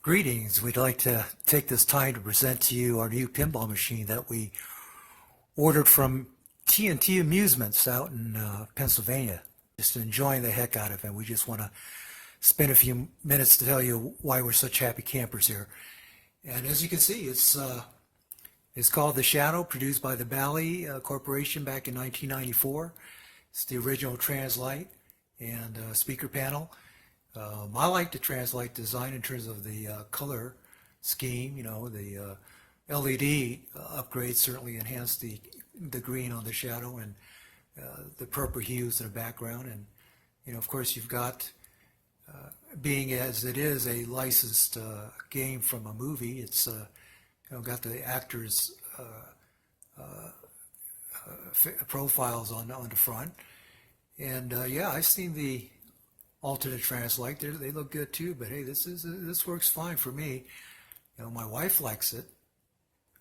Greetings. We'd like to take this time to present to you our new pinball machine that we ordered from TNT Amusements out in Pennsylvania. Just enjoying the heck out of it. We just want to spend a few minutes to tell you why we're such happy campers here. And as you can see, it's called The Shadow, produced by the Bally Corporation back in 1994. It's the original Translite and speaker panel. I like the Translite design in terms of the color scheme. You know, the LED upgrades certainly enhance the green on the Shadow and the purple hues in the background. And you know, of course, you've got being as it is a licensed game from a movie. It's you know, got the actors' profiles on the front. And yeah, I've seen the alternate Translite. They look good too, but hey, this works fine for me. You know, my wife likes it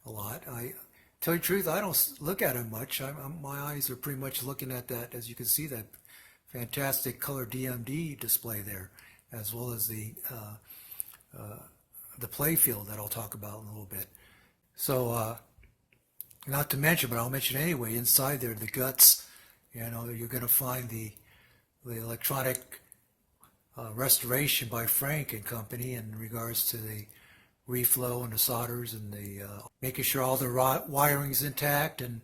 a lot. I tell you the truth, I don't look at it much. My eyes are pretty much looking at that, as you can see, that fantastic color DMD display there, as well as the play field that I'll talk about in a little bit. So not to mention, but I'll mention anyway, inside there, the guts, you know, you're going to find the electronic restoration by Frank and company in regards to the reflow and the solders and the making sure all the wiring's intact and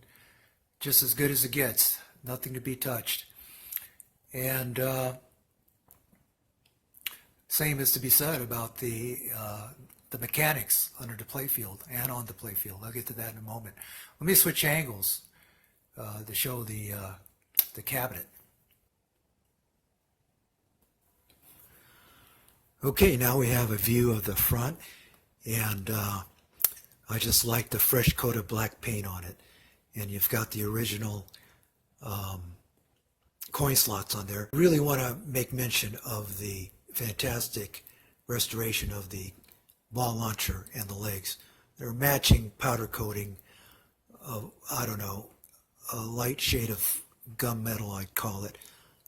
just as good as it gets, nothing to be touched. And same is to be said about the mechanics under the playfield and on the playfield. I'll get to that in a moment. Let me switch angles to show the cabinet. Okay, now we have a view of the front, and I just like the fresh coat of black paint on it. And you've got the original coin slots on there. I really want to make mention of the fantastic restoration of the ball launcher and the legs. They're matching powder coating of, I don't know, a light shade of gunmetal, I'd call it.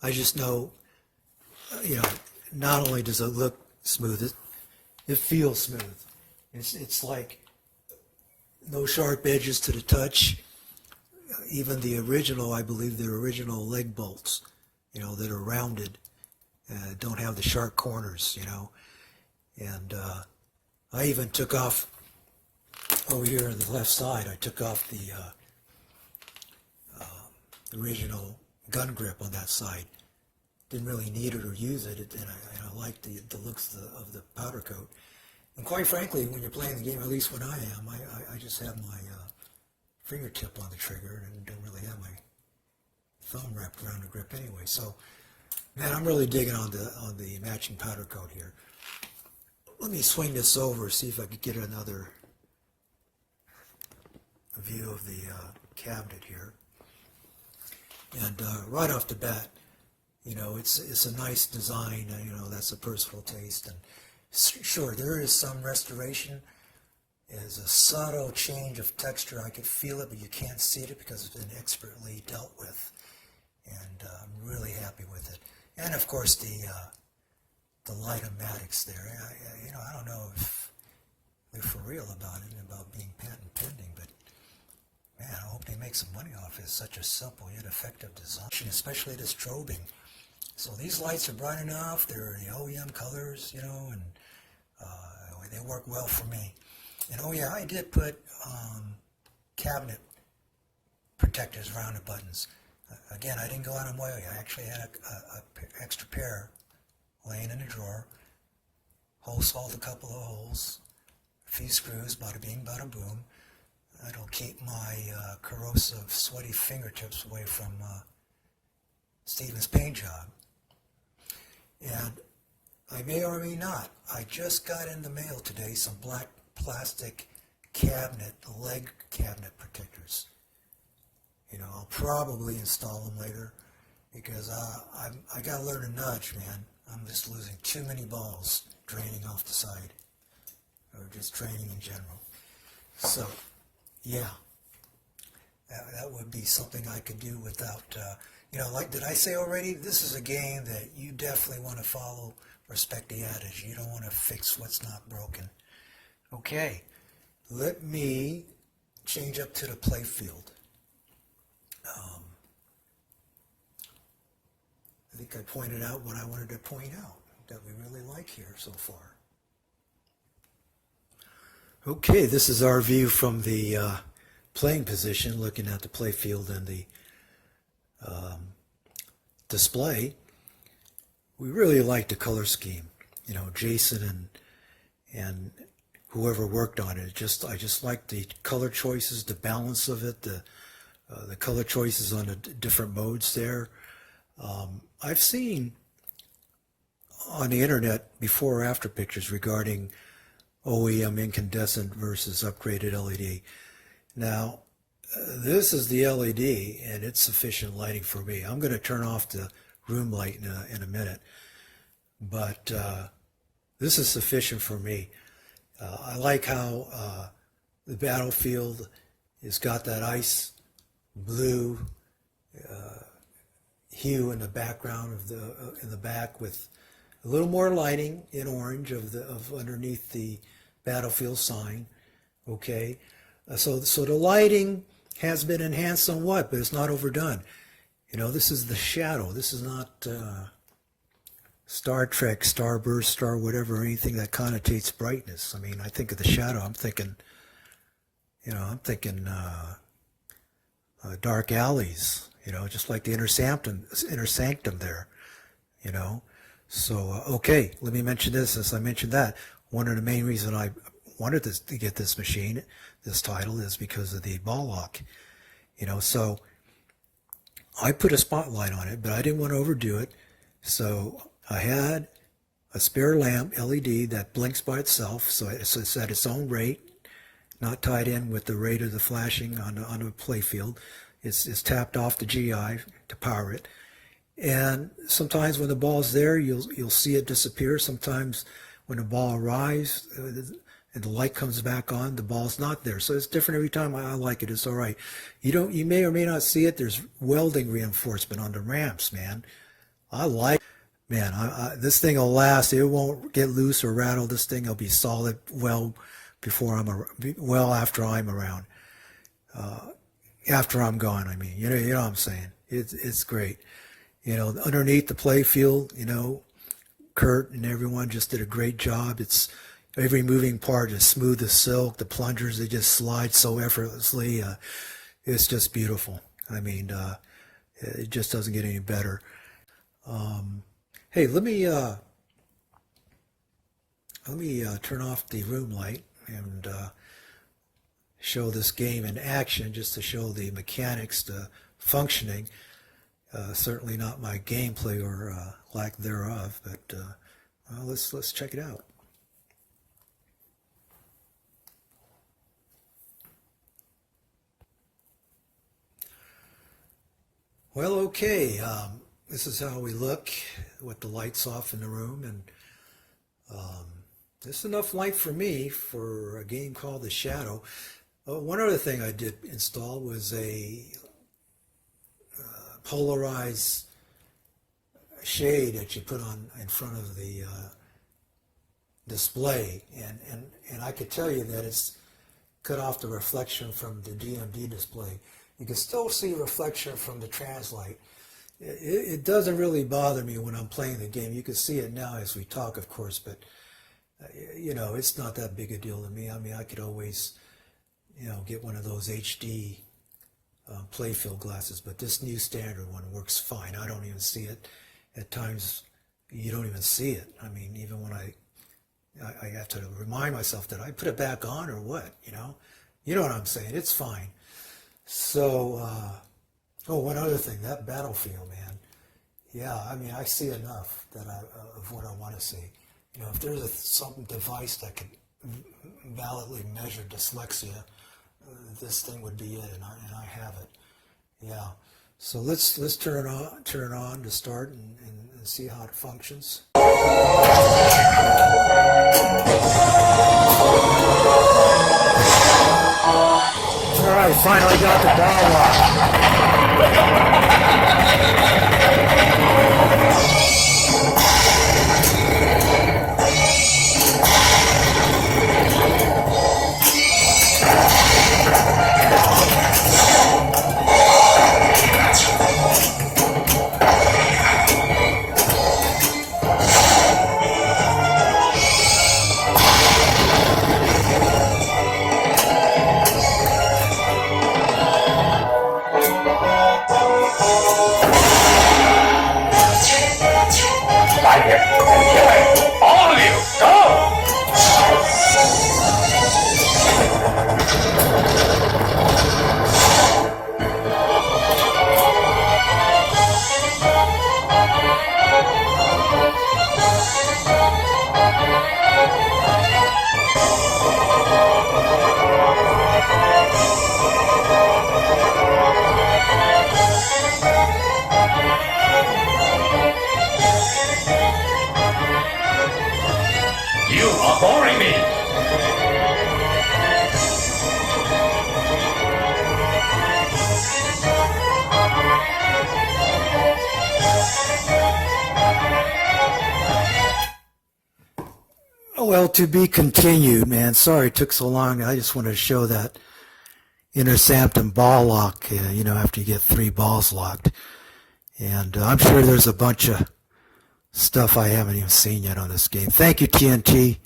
I just know, you know, not only does it look smooth, it feels smooth. It's like no sharp edges to the touch. Even the original, I believe the original leg bolts, you know, that are rounded, don't have the sharp corners, you know. And I even took off, over here on the left side, I took off the original gun grip on that side. Didn't really need it or use it, and I liked the looks of the powder coat. And quite frankly, when you're playing the game, at least when I am, I just have my fingertip on the trigger and don't really have my thumb wrapped around the grip anyway. So, man, I'm really digging on the matching powder coat here. Let me swing this over, see if I could get another view of the cabinet here. And right off the bat, you know, it's a nice design. You know, that's a personal taste. And sure, there is some restoration. There's a subtle change of texture. I could feel it, but you can't see it because it's been expertly dealt with. And I'm really happy with it. And of course, the light-o-matics there. You know, I don't know if they're for real about it, about being patent pending, but man, I hope they make some money off it. It's such a simple yet effective design, especially the strobing. So these lights are bright enough. They're the OEM colors, you know, and they work well for me. And oh yeah, I did put cabinet protectors around the buttons. Again, I didn't go out of my way. I actually had a extra pair laying in a drawer. Hole sawed a couple of holes, a few screws, bada bing, bada boom. That'll keep my corrosive, sweaty fingertips away from Steven's paint job. And I may or may not, I just got in the mail today some black plastic cabinet, leg cabinet protectors. You know, I'll probably install them later because I got to learn to nudge, man. I'm just losing too many balls draining off the side, or just draining in general. So, yeah, that would be something I could do without, you know, like did I say already, this is a game that you definitely want to follow respect the adage. You don't want to fix what's not broken. Okay, let me change up to the play field. I think I pointed out what I wanted to point out that we really like here so far. Okay, this is our view from the playing position, looking at the play field and the display. We really like the color scheme. You know, Jason and whoever worked on it. I just like the color choices, the balance of it, the color choices on the different modes there. I've seen on the internet before or after pictures regarding OEM incandescent versus upgraded LED. Now, this is the LED and it's sufficient lighting for me. I'm going to turn off the room light in a minute, but this is sufficient for me. I like how the battlefield has got that ice blue hue in the background of in the back, with a little more lighting in orange of underneath the battlefield sign. Okay, so the lighting has been enhanced somewhat, but it's not overdone. You know, this is the shadow. This is not Star Trek, Starburst, Star whatever, or anything that connotates brightness. I mean, I think of the shadow, I'm thinking, you know, dark alleys, you know, just like the inner sanctum there, you know. So, okay, let me mention this. As I mentioned that, one of the main reasons I wanted to get this machine, this title, is because of the ball lock, you know. So I put a spotlight on it, but I didn't want to overdo it. So I had a spare lamp LED that blinks by itself, so it's at its own rate, not tied in with the rate of the flashing on the play field. It's tapped off the GI to power it. And sometimes when the ball's there, you'll see it disappear. Sometimes when the ball arrives and the light comes back on, the ball's not there. So it's different every time. I like it. It's all right. You may or may not see it. There's welding reinforcement on the ramps, man. I like, man, this thing will last. It won't get loose or rattle. This thing will be solid well after I'm around. After I'm gone, I mean, you know what I'm saying. It's great. You know, underneath the play field, you know, Curt and everyone just did a great job. It's every moving part is smooth as silk. The plungers, they just slide so effortlessly. It's just beautiful. I mean, it just doesn't get any better. Hey, let me turn off the room light and show this game in action, just to show the mechanics, the functioning. Certainly not my gameplay or lack thereof, but well, let's check it out. Well, okay, this is how we look with the lights off in the room, and this is enough light for me for a game called The Shadow. One other thing I did install was a polarized shade that you put on in front of the display, and I could tell you that it's cut off the reflection from the DMD display. You can still see reflection from the translight. It doesn't really bother me when I'm playing the game. You can see it now as we talk, of course, but you know, it's not that big a deal to me. I mean, I could always, you know, get one of those HD playfield glasses, but this new standard one works fine. I don't even see it. At times, you don't even see it. I mean, even when I have to remind myself that I put it back on or what, you know what I'm saying. It's fine. So, oh, one other thing, that battlefield, man. Yeah, I mean, I see enough of what I want to see. You know, if there's some device that can validly measure dyslexia, this thing would be it, and I have it. Yeah. So let's turn it on to start and see how it functions. All right, finally got the ball lock. are boring me. Well, to be continued, man. Sorry it took so long. I just wanted to show that intersampton ball lock, after you get 3 balls locked. And I'm sure there's a bunch of stuff I haven't even seen yet on this game. Thank you, TNT.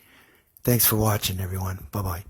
Thanks for watching, everyone. Bye-bye.